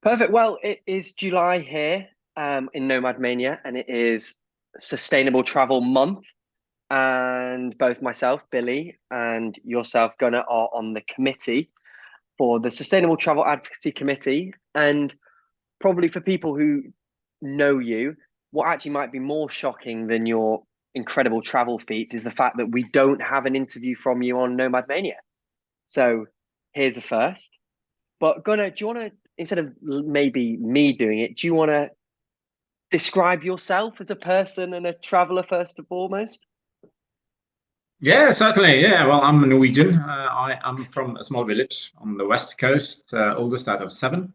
Perfect. Well, it is July here in Nomad Mania, and it is Sustainable Travel Month. And both myself, Billy, and yourself, Gunnar, are on the committee for the Sustainable Travel Advocacy Committee. And probably for people who know you, what actually might be more shocking than your incredible travel feats is the fact that we don't have an interview from you on Nomad Mania. So here's a first. But Gunnar, do you want to, instead of maybe me doing it, do you want to describe yourself as a person and a traveler first and foremost? Yeah, certainly. Yeah, well, I'm a Norwegian. I am from a small village on the west coast, oldest out of seven.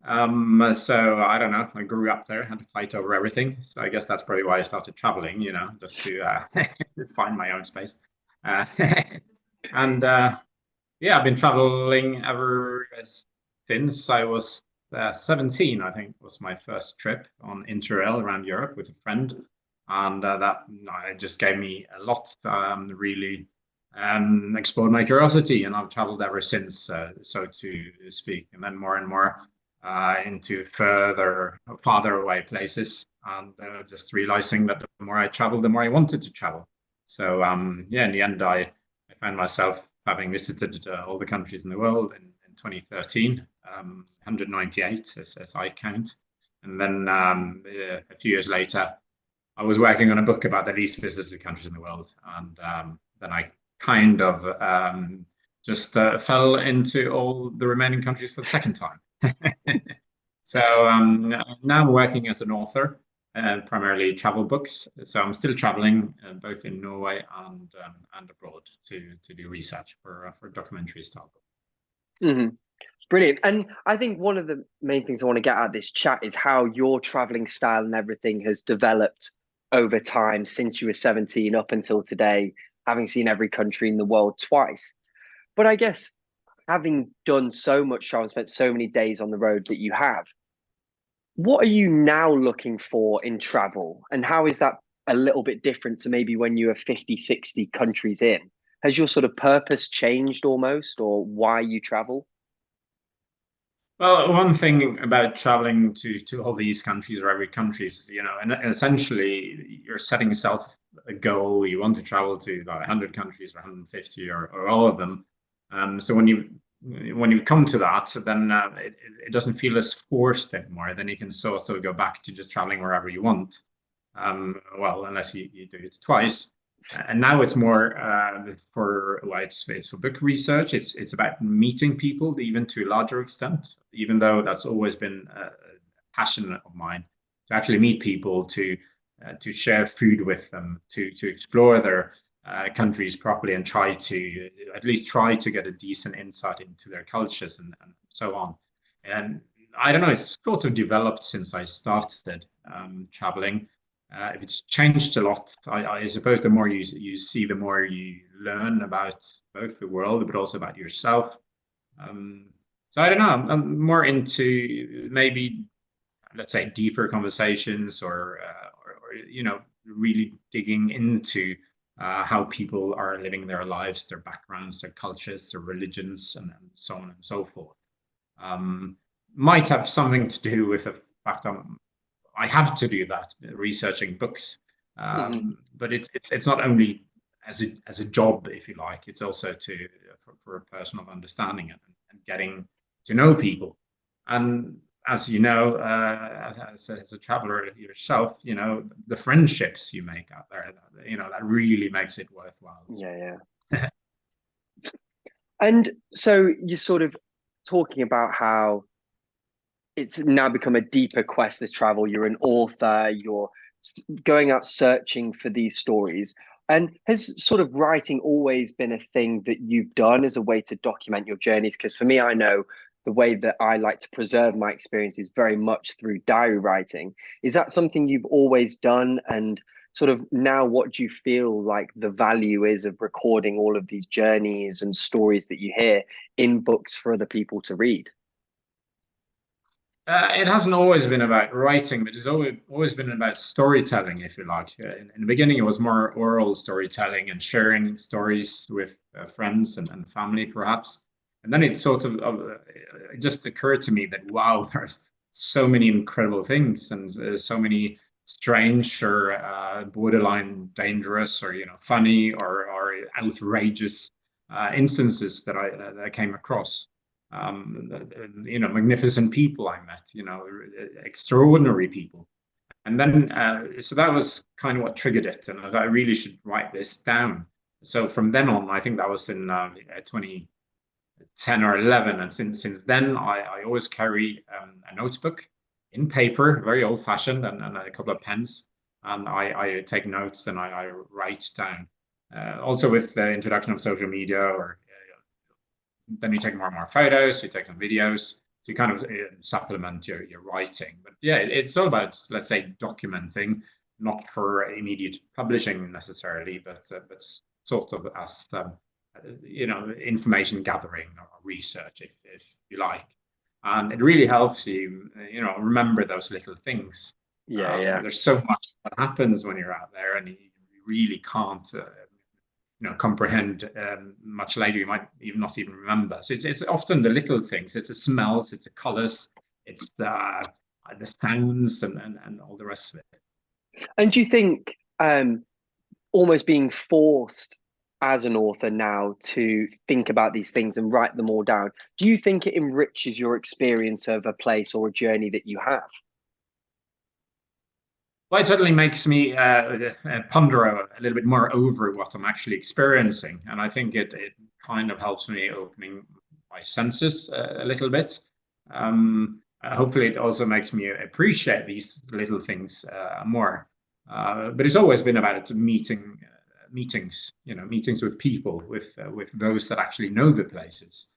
So I don't know. I grew up there, had to fight over everything. So I guess that's probably why I started traveling, just to find my own space. Uh, and Yeah, I've been traveling ever since I was 17, I think was my first trip on Interrail around Europe with a friend. And that it just gave me a lot, really explored my curiosity. And I've traveled ever since, so to speak. And then more and more into farther away places. And just realizing that the more I traveled, the more I wanted to travel. So yeah, in the end, I found myself having visited all the countries in the world in 2013, 198 as I count. And then a few years later, I was working on a book about the least visited countries in the world. And then I kind of just fell into all the remaining countries for the second time. So now I'm working as an author, primarily travel books. So I'm still traveling both in Norway and abroad to do research for documentary style books. Hmm. Brilliant. And I think one of the main things I want to get out of this chat is how your traveling style and everything has developed over time since you were 17 up until today, having seen every country in the world twice. But I guess having done so much travel, spent so many days on the road that you have, what are you now looking for in travel? And how is that a little bit different to maybe when you were 50, 60 countries in? Has your sort of purpose changed almost, or why you travel? Well, one thing about traveling to all these countries or every country is, and essentially you're setting yourself a goal. You want to travel to about 100 countries or 150 or all of them. So when you come to that, then it doesn't feel as forced anymore. Then you can sort of go back to just traveling wherever you want. Well, unless you do it twice. And now it's more it's for book research. It's about meeting people, even to a larger extent. Even though that's always been a passion of mine, to actually meet people, to share food with them, to explore their countries properly, and try to at least try to get a decent insight into their cultures and so on. And I don't know, it's sort of developed since I started traveling. If it's changed a lot, I suppose the more you see, the more you learn about both the world, but also about yourself. Um, so I don't know. I'm more into maybe, let's say, deeper conversations, or really digging into how people are living their lives, their backgrounds, their cultures, their religions, and so on and so forth. Um, might have something to do with the fact I have to do that, researching books. Hmm. But it's not only as a job, if you like. It's also for a personal understanding and getting to know people. And as you know, as a traveler yourself, the friendships you make out there, that really makes it worthwhile as Yeah, yeah. well. And so you're sort of talking about how it's now become a deeper quest to travel. You're an author, you're going out searching for these stories. And has sort of writing always been a thing that you've done as a way to document your journeys? Because for me, I know the way that I like to preserve my experience is very much through diary writing. Is that something you've always done? And sort of now, what do you feel like the value is of recording all of these journeys and stories that you hear in books for other people to read? It hasn't always been about writing, but it's always been about storytelling, if you like. In the beginning, it was more oral storytelling and sharing stories with friends and family, perhaps. And then it sort of it just occurred to me that wow, there's so many incredible things and so many strange or borderline dangerous or funny or outrageous instances that I came across. Magnificent people I met, extraordinary people. And then, so that was kind of what triggered it. And I really should write this down. So from then on, I think that was in 2010 or 11. And since then, I always carry a notebook in paper, very old fashioned, and a couple of pens. And I take notes and I write down. Also with the introduction of social media, or then you take more and more photos, you take some videos to kind of supplement your writing. But yeah, it's all about, let's say, documenting, not for immediate publishing necessarily, but sort of as information gathering or research, if you like. And it really helps you, remember those little things. Yeah. There's so much that happens when you're out there, and you really can't comprehend much later. You might even not even remember. So it's often the little things. It's the smells, it's the colors, it's the sounds, and all the rest of it. And do you think almost being forced as an author now to think about these things and write them all down, do you think it enriches your experience of a place or a journey that you have? Well, it certainly makes me ponder a little bit more over what I'm actually experiencing. And I think it kind of helps me opening my senses a little bit. Hopefully, it also makes me appreciate these little things more. But it's always been about meetings, meetings with people, with those that actually know the places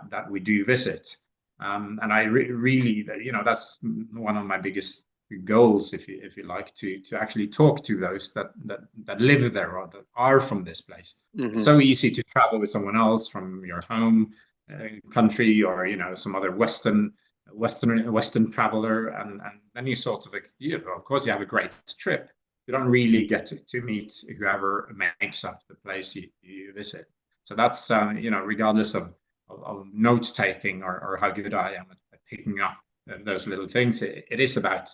that we do visit. And I really, that's one of my biggest goals, if you like, to actually talk to those that live there or that are from this place. Mm-hmm. It's so easy to travel with someone else from your home country, or some other Western traveler, and then you sort of, of course, you have a great trip. You don't really get to meet whoever makes up the place you visit. So that's regardless of note taking or how good I am at picking up those little things, it is about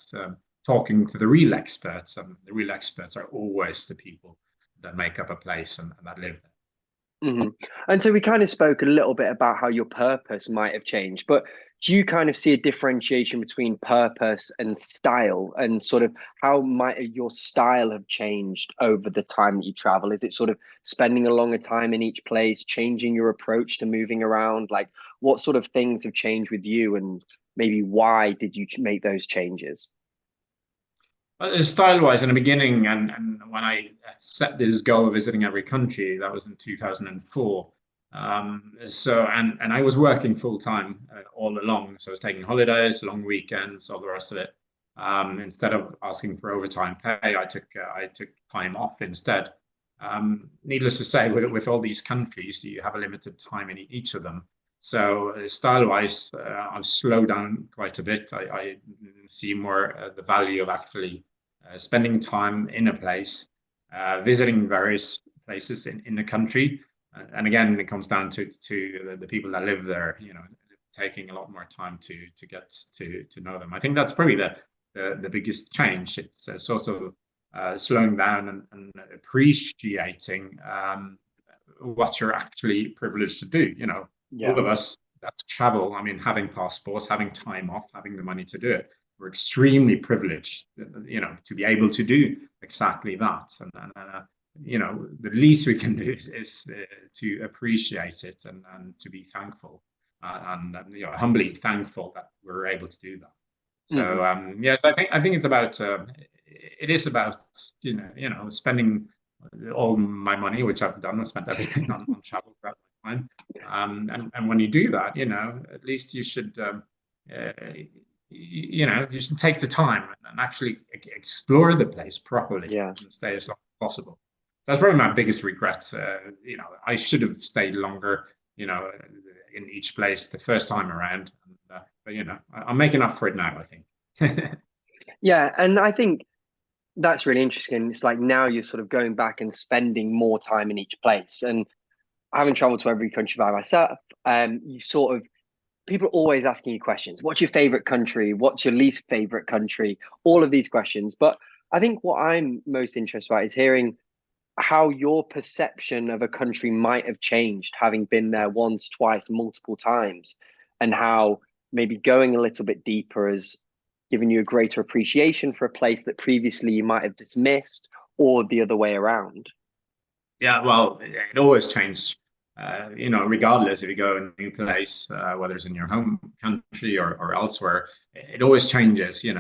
talking to the real experts, and the real experts are always the people that make up a place and that live there. Mm-hmm. And so we kind of spoke a little bit about how your purpose might have changed, but do you kind of see a differentiation between purpose and style, and sort of how might your style have changed over the time that you travel? Is it sort of spending a longer time in each place, changing your approach to moving around? Like, what sort of things have changed with you, and maybe why did you make those changes? Style-wise, in the beginning, and when I set this goal of visiting every country, that was in 2004. And I was working full time all along. So I was taking holidays, long weekends, all the rest of it. Instead of asking for overtime pay, I took time off instead. Needless to say, with all these countries, you have a limited time in each of them. So style-wise, I've slowed down quite a bit. I see more the value of actually spending time in a place, visiting various places in the country. And again, it comes down to the people that live there, taking a lot more time to get to know them. I think that's probably the biggest change. It's sort of slowing down and appreciating what you're actually privileged to do. Yeah. All of us that travel, I mean, having passports, having time off, having the money to do it, we're extremely privileged, to be able to do exactly that. And the least we can do is to appreciate it and to be thankful and humbly thankful that we're able to do that. So yes, I think it's about it is about spending all my money, which I've done. I've spent everything on travel throughout my time. And when you do that, at least you should you should take the time and actually explore the place properly and stay as long as possible. That's probably my biggest regret. I should have stayed longer, in each place the first time around. But I'm making up for it now, I think. Yeah, and I think that's really interesting. It's like now you're sort of going back and spending more time in each place. And I haven't traveled to every country by myself. you sort of people are always asking you questions. What's your favorite country? What's your least favorite country? All of these questions. But I think what I'm most interested about is hearing how your perception of a country might have changed, having been there once, twice, multiple times, and how maybe going a little bit deeper has given you a greater appreciation for a place that previously you might have dismissed, or the other way around. Yeah, well, it always changes. Regardless if you go in a new place, whether it's in your home country or elsewhere, it always changes. There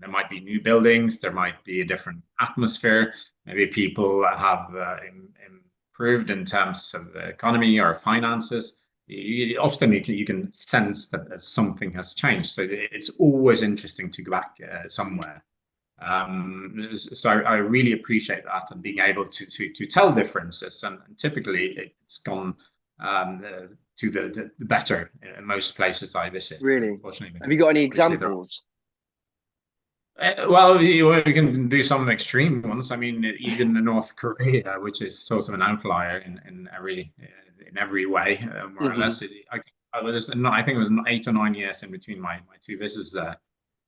might be new buildings, there might be a different atmosphere. Maybe people have improved in terms of the economy or finances. Often you can sense that something has changed. So it's always interesting to go back somewhere. So I really appreciate that and being able to tell differences, and typically it's gone to the better in most places I visit. Really? Unfortunately, Have you got any obviously examples? well, we can do some extreme ones. I mean, even in North Korea, which is sort of an outlier in every way, more or Hmm. less. I think it was 8 or 9 years in between my two visits there,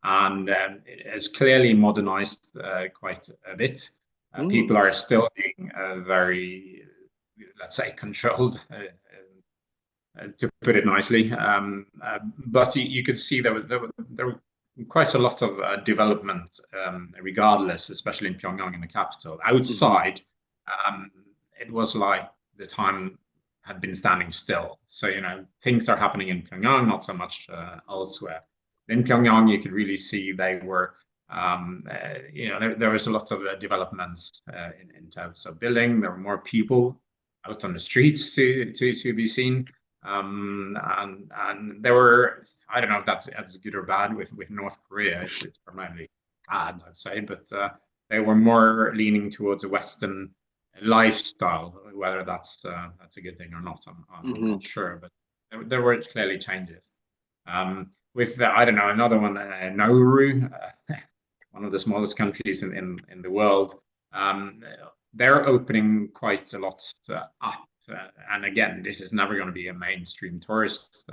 and it has clearly modernized quite a bit. People Mm. are still being very, let's say, controlled, to put it nicely. But you could see there were quite a lot of development, regardless, especially in Pyongyang, in the capital. Hmm. Outside, it was like the time had been standing still. So, things are happening in Pyongyang, not so much elsewhere. In Pyongyang, you could really see they were, there was a lot of developments in terms of building. There were more people out on the streets to be seen. And there were, I don't know if that's good or bad with North Korea. It's primarily bad, I'd say, but they were more leaning towards a Western lifestyle. Whether that's a good thing or not, I'm Hmm. not sure. But there were clearly changes. With I don't know, another one, Nauru, one of the smallest countries in the world. Um, they're opening quite a lot up. And again, this is never going to be a mainstream tourist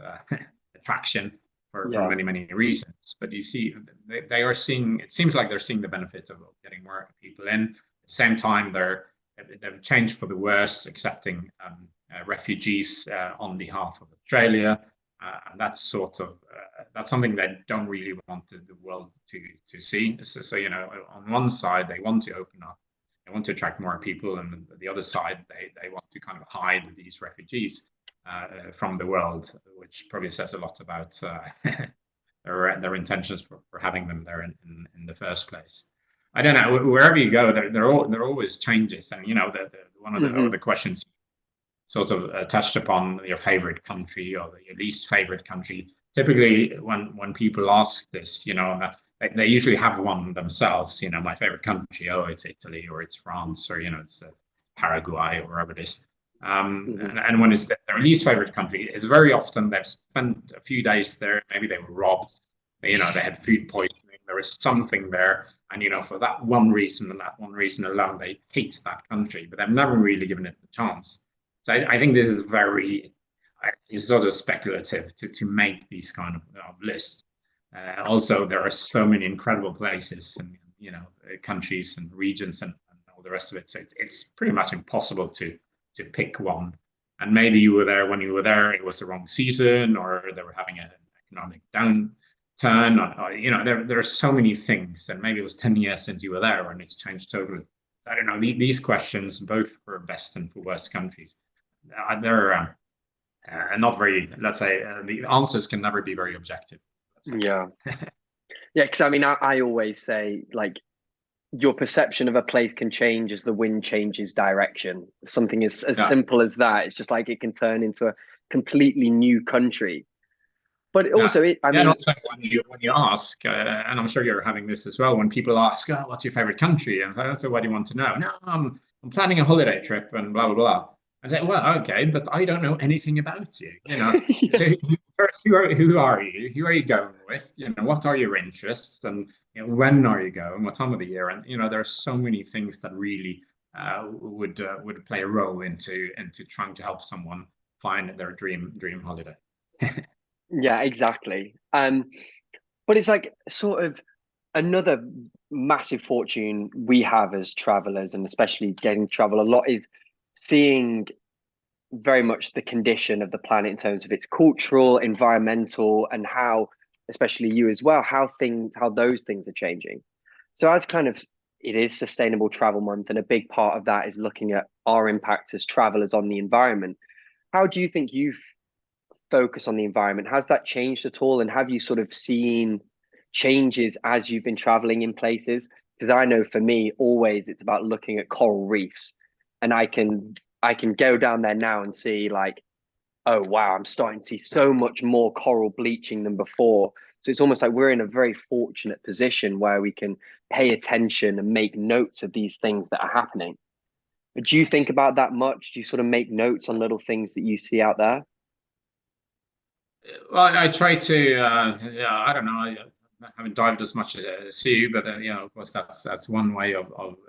attraction for Yeah. many, many reasons. But you see, they are seeing, it seems like they're seeing the benefit of getting more people in. At the same time, they've changed for the worse, accepting refugees on behalf of Australia. And that's something they don't really want the world to see. So, on one side, they want to open up, they want to attract more people, and the other side, they want to kind of hide these refugees from the world, which probably says a lot about their intentions for having them there in the first place. I don't know. Wherever you go, there always changes, and one of Hmm. the questions sort of touched upon your favorite country or your least favorite country. Typically, when people ask this, they usually have one themselves. My favorite country, oh, it's Italy or it's France or it's Paraguay or wherever it is. Hmm. And when it's their least favorite country, it's very often they've spent a few days there. Maybe they were robbed. They had food poisoning. There is something there, and for that one reason and that one reason alone, they hate that country. But they've never really given it a chance. So I think this is very sort of speculative to make these kind of lists. Also, there are so many incredible places and countries and regions and all the rest of it. So it's pretty much impossible to pick one. And maybe you were there when you were there, it was the wrong season, or they were having an economic downturn. There are so many things, and maybe it was 10 years since you were there, and it's changed totally. I don't know. These questions, both for best and for worst countries, they're not very, let's say, the answers can never be very objective. Let's say. Yeah. Yeah. Because I mean, I always say, like, your perception of a place can change as the wind changes direction. Something as Yeah, simple as that. It's just like it can turn into a completely new country. But it yeah. also, I Yeah, and mean, also when you ask, and I'm sure you're having this as well, when people ask, oh, "What's your favorite country?" and so, "What do you want to know?" No, I'm planning a holiday trip, and blah blah blah. I say, "Well, okay, but I don't know anything about you. yeah. So first, who are you? Who are you going with? What are your interests, and when are you going? What time of the year?" And there are so many things that really would play a role into trying to help someone find their dream holiday. Yeah, exactly. But it's like sort of another massive fortune we have as travelers, and especially getting to travel a lot, is seeing very much the condition of the planet in terms of its cultural, environmental, and how, especially you as well, how those things are changing. So as kind of it is Sustainable Travel Month, and a big part of that is looking at our impact as travelers on the environment. How do you think you've focused on the environment? Has that changed at all? And have you sort of seen changes as you've been traveling in places? Because I know for me, always it's about looking at coral reefs, and I can go down there now and see like, oh wow, I'm starting to see so much more coral bleaching than before. So it's almost like we're in a very fortunate position where we can pay attention and make notes of these things that are happening. But do you think about that much? Do you sort of make notes on little things that you see out there? Well, I try to, yeah, I don't know. I haven't dived as much as you, but of course, that's one way of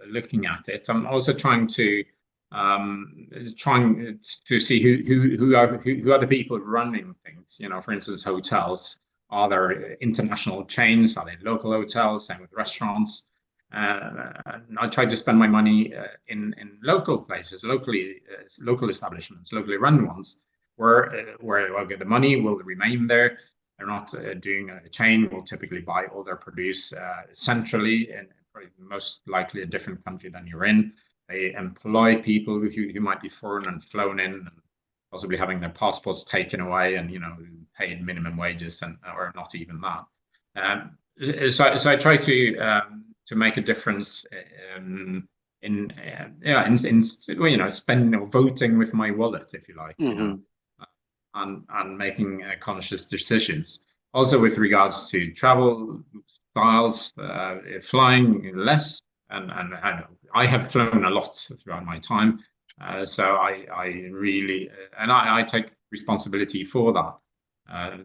looking at it. I'm also trying to see who are the people running things. For instance, hotels. Are there international chains? Are they local hotels? Same with restaurants. And I try to spend my money in local places, local establishments, locally run ones where okay, the money will remain there. They're not doing a chain. Will typically buy all their produce centrally, and most likely a different country than you're in. They employ people who might be foreign and flown in, and possibly having their passports taken away, and paid minimum wages, and or not even that. So I try to make a difference in spending or voting with my wallet, if you like. Mm-hmm. And making conscious decisions. Also, with regards to travel styles, flying less, and I have flown a lot throughout my time, so I really and I take responsibility for that.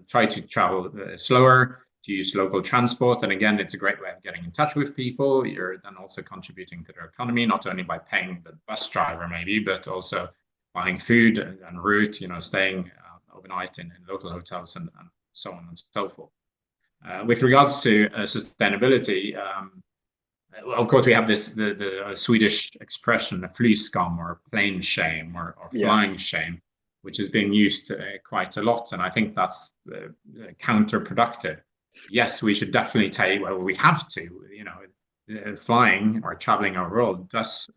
Try to travel slower, to use local transport, and again, it's a great way of getting in touch with people. You're then also contributing to their economy, not only by paying the bus driver maybe, but also buying food and route, staying overnight in local hotels and so on and so forth. With regards to sustainability, of course, we have the Swedish expression, flyskam, or plane shame, or Yeah. flying shame, which is being used quite a lot, and I think that's counterproductive. Yes, we should definitely take. Well, we have to. Flying or traveling our world does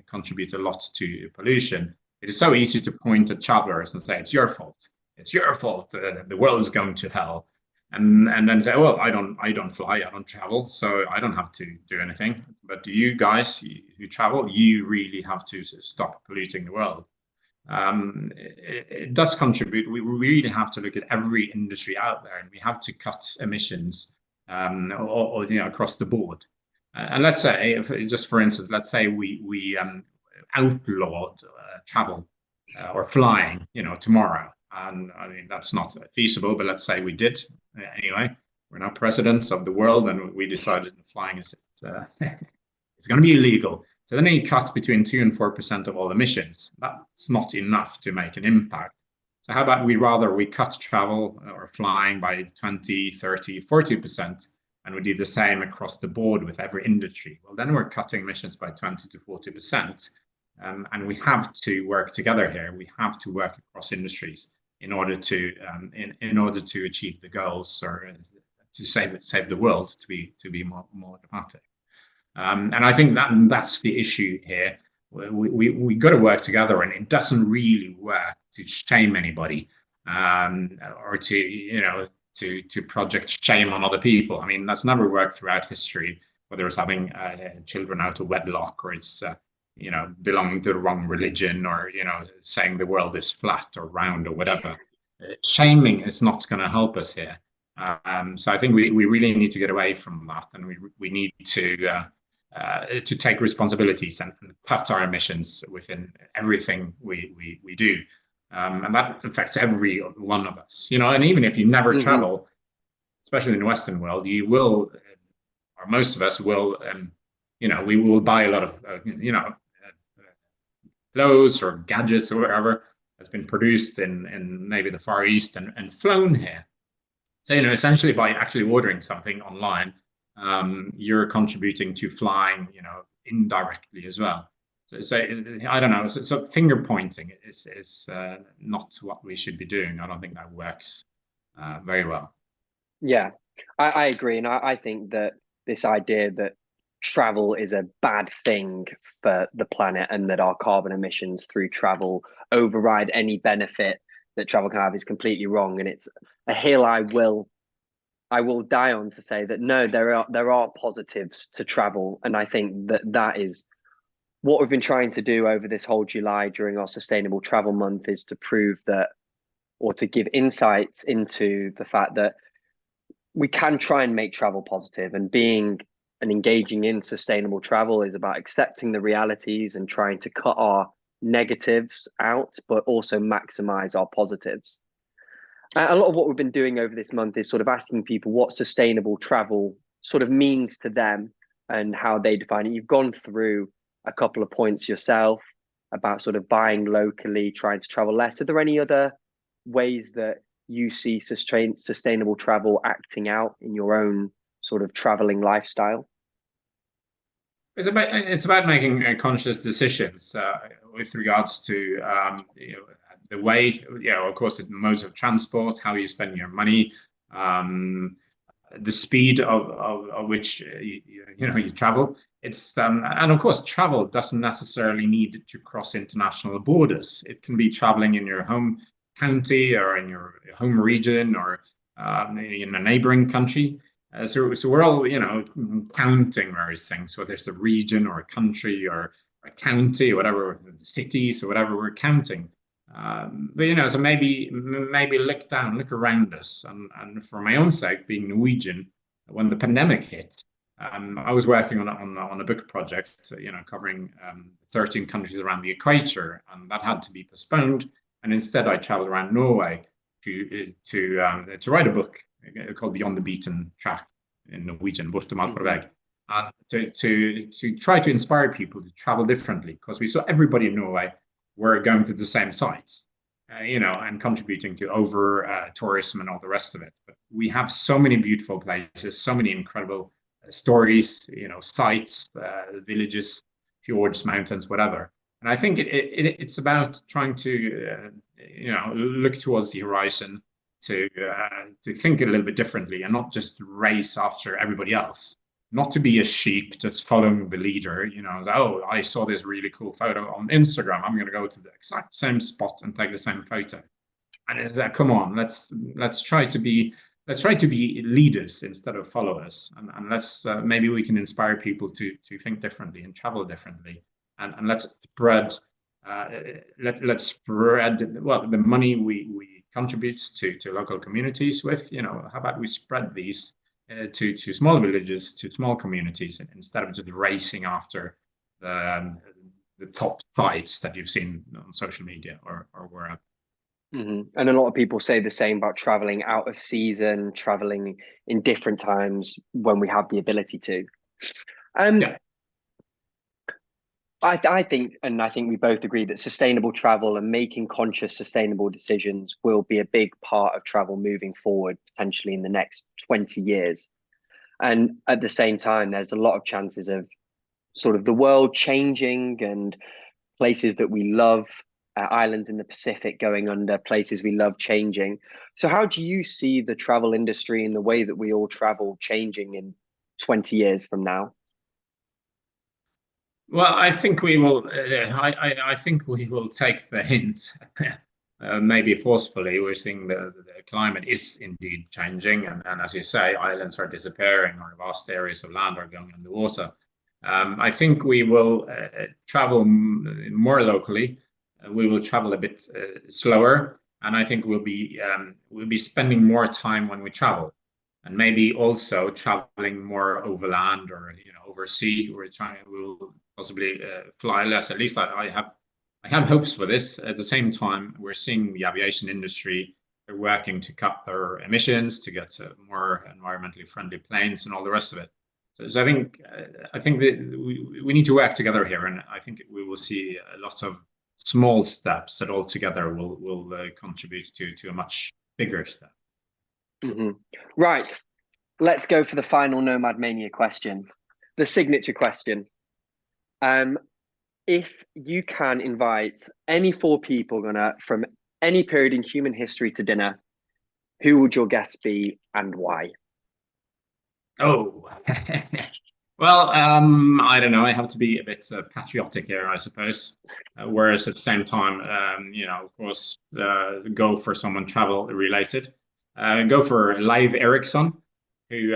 contribute a lot to pollution. It is so easy to point at travelers and say, it's your fault. It's your fault. The world is going to hell. And then say, well, I don't fly, I don't travel, so I don't have to do anything. But you guys who travel, you really have to stop polluting the world. It does contribute. We really have to look at every industry out there, and we have to cut emissions across the board. And let's say, just for instance, let's say we outlawed travel or flying, tomorrow. And I mean, that's not feasible, but let's say we did anyway. We're now presidents of the world, and we decided flying is it's going to be illegal. So then you cut between 2 and 4% of all emissions. That's not enough to make an impact. So how about we cut travel or flying by 20, 30, 40%, and we do the same across the board with every industry? Well, then we're cutting emissions by 20 to 40%. And we have to work together here. We have to work across industries in order to achieve the goals, or to save the world, to be more dramatic. And I think that's the issue here. We got to work together, and it doesn't really work to shame anybody, or to project shame on other people. I mean, that's never worked throughout history, whether it's having children out of wedlock, or it's belonging to the wrong religion, or saying the world is flat or round or whatever. Shaming is not going to help us here. So I think we really need to get away from that, and we need to take responsibilities and cut our emissions within everything we do. And that affects every one of us, and even if you never travel, especially in the Western world, you will, or most of us will, we will buy a lot of, clothes or gadgets or whatever has been produced in maybe the Far East and flown here. So, essentially by actually ordering something online, you're contributing to flying, indirectly as well. So I don't know. So finger pointing is not what we should be doing. I don't think that works very well. Yeah, I agree. And I think that this idea that travel is a bad thing for the planet and that our carbon emissions through travel override any benefit that travel can have is completely wrong. And it's a hill I will die on to say that no, there are positives to travel. And I think that that is what we've been trying to do over this whole July during our Sustainable Travel Month, is to prove that, or to give insights into the fact that we can try and make travel positive, and being and engaging in sustainable travel is about accepting the realities and trying to cut our negatives out, but also maximize our positives. A lot of what we've been doing over this month is sort of asking people what sustainable travel sort of means to them and how they define it. You've gone through a couple of points yourself about sort of buying locally, trying to travel less. Are there any other ways that you see sustainable travel acting out in your own sort of traveling lifestyle? It's about making conscious decisions with regards to the way, of course, the modes of transport, how you spend your money, the speed of which you travel. It's and of course, travel doesn't necessarily need to cross international borders. It can be traveling in your home county or in your home region or in a neighboring country. So we're all counting various things. So there's a region or a country or a county or whatever, cities or whatever we're counting. But so maybe look around us. And for my own sake, being Norwegian, when the pandemic hit, I was working on a book project, covering 13 countries around the equator, and that had to be postponed. And instead, I traveled around Norway to write a book called Beyond the Beaten Track in Norwegian, Bortemal på vei, to try to inspire people to travel differently, because we saw everybody in Norway were going to the same sites, and contributing to over tourism and all the rest of it. But we have so many beautiful places, so many incredible stories, sites, villages, fjords, mountains, whatever. And I think it's about trying to, look towards the horizon, to think a little bit differently and not just race after everybody else. Not to be a sheep just following the leader, oh, I saw this really cool photo on Instagram, I'm going to go to the exact same spot and take the same photo. And it's like, come on, let's try to be leaders instead of followers, and let's maybe we can inspire people to think differently and travel differently, and let's spread the money we contribute to local communities with. How about we spread these to small villages, to small communities, instead of just racing after the top sites that you've seen on social media or wherever. Mm-hmm. And a lot of people say the same about traveling out of season, traveling in different times when we have the ability to. Yeah. I think we both agree that sustainable travel and making conscious sustainable decisions will be a big part of travel moving forward, potentially in the next 20 years. And at the same time, there's a lot of chances of sort of the world changing and places that we love, islands in the Pacific going under, places we love changing. So how do you see the travel industry and the way that we all travel changing in 20 years from now? Well, I think we will. I think we will take the hint, maybe forcefully. We're seeing the climate is indeed changing, and as you say, islands are disappearing, or vast areas of land are going underwater. I think we will travel more locally. We will travel a bit slower, and I think we'll be spending more time when we travel, and maybe also traveling more overland or oversea. We'll possibly fly less. At least I have hopes for this. At the same time, we're seeing the aviation industry working to cut their emissions, to get more environmentally friendly planes and all the rest of it. So I think that we need to work together here, and I think we will see a lot of small steps that altogether will contribute to a much bigger step. Mm-hmm. Right. Let's go for the final Nomad Mania question, the signature question. If you can invite any four people, Gunnar, from any period in human history to dinner, who would your guest be and why? Oh, well, I don't know. I have to be a bit patriotic here, I suppose. Whereas at the same time, of course, go for someone travel related. Go for Leif Erikson, who,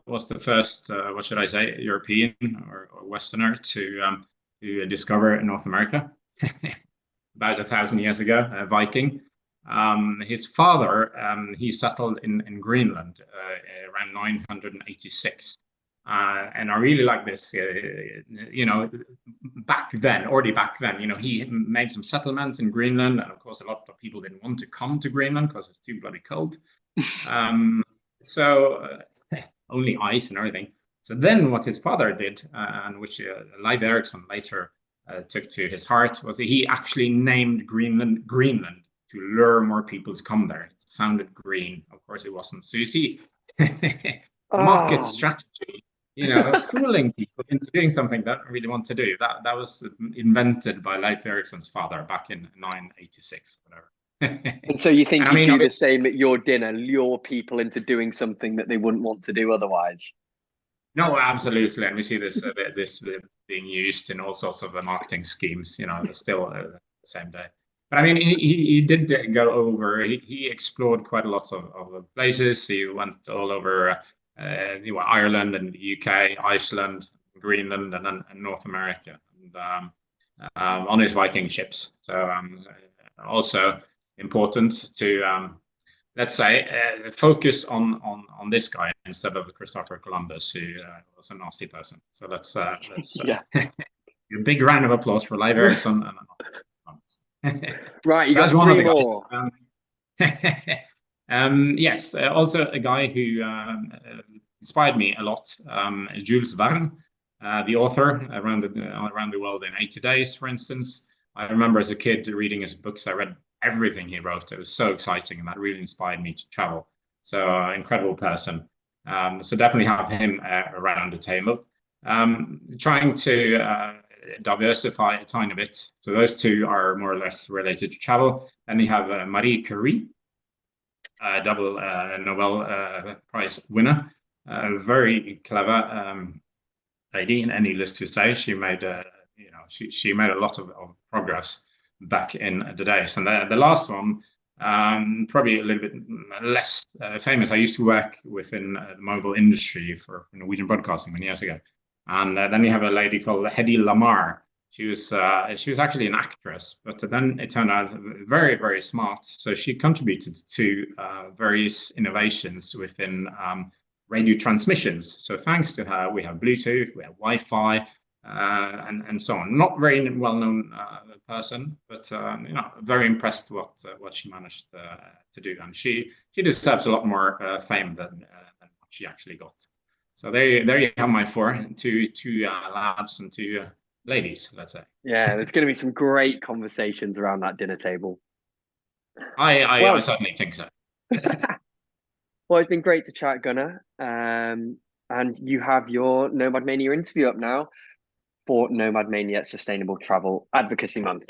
was the first, what should I say, European or Westerner to discover North America about 1,000 years ago, a Viking. His father, he settled in Greenland around 986. And I really like this, already back then, he made some settlements in Greenland. And of course, a lot of people didn't want to come to Greenland because it's too bloody cold. So only ice and everything. So then what his father did, and which Leif Erikson later took to his heart, was that he actually named Greenland to lure more people to come there. It sounded green. Of course, it wasn't. So you see, market strategy, fooling people into doing something they don't really want to do. That was invented by Leif Erikson's father back in 986, whatever. And so you think you'd do the same at your dinner, lure people into doing something that they wouldn't want to do otherwise? No, absolutely, and we see this being used in all sorts of marketing schemes. Still the same day. But I mean, he did go over. He explored quite a lot of places. He went all over Ireland and the UK, Iceland, Greenland, and North America, and on his Viking ships. So also important to let's say focus on this guy instead of Christopher Columbus, who was a nasty person. So let's a big round of applause for Leif Erikson. Right, you got three more. Yes, also a guy who inspired me a lot, Jules Verne, the author, around the world in 80 days, for instance. I remember as a kid reading his books. I read everything he wrote. It was so exciting, and that really inspired me to travel. So incredible person. So definitely have him around the table. Trying to diversify a tiny bit. So those two are more or less related to travel. Then you have Marie Curie, double Nobel Prize winner, very clever lady, and needless to say, she made she made a lot of progress back in the days. And the last one, probably a little bit less famous. I used to work within the mobile industry for Norwegian Broadcasting many years ago. And then you have a lady called Hedy Lamarr. She was actually an actress, but then it turned out very, very smart. So she contributed to various innovations within radio transmissions. So thanks to her, we have Bluetooth, we have Wi-Fi, and so on. Not very well-known person, but very impressed what she managed to do, and she deserves a lot more fame than what she actually got. So there you have my two lads and two ladies, let's say. Yeah, there's going to be some great conversations around that dinner table. I certainly think so. Well, it's been great to chat, Gunnar. And you have your Nomad Mania interview up now for Nomad Mania Sustainable Travel Advocacy Month.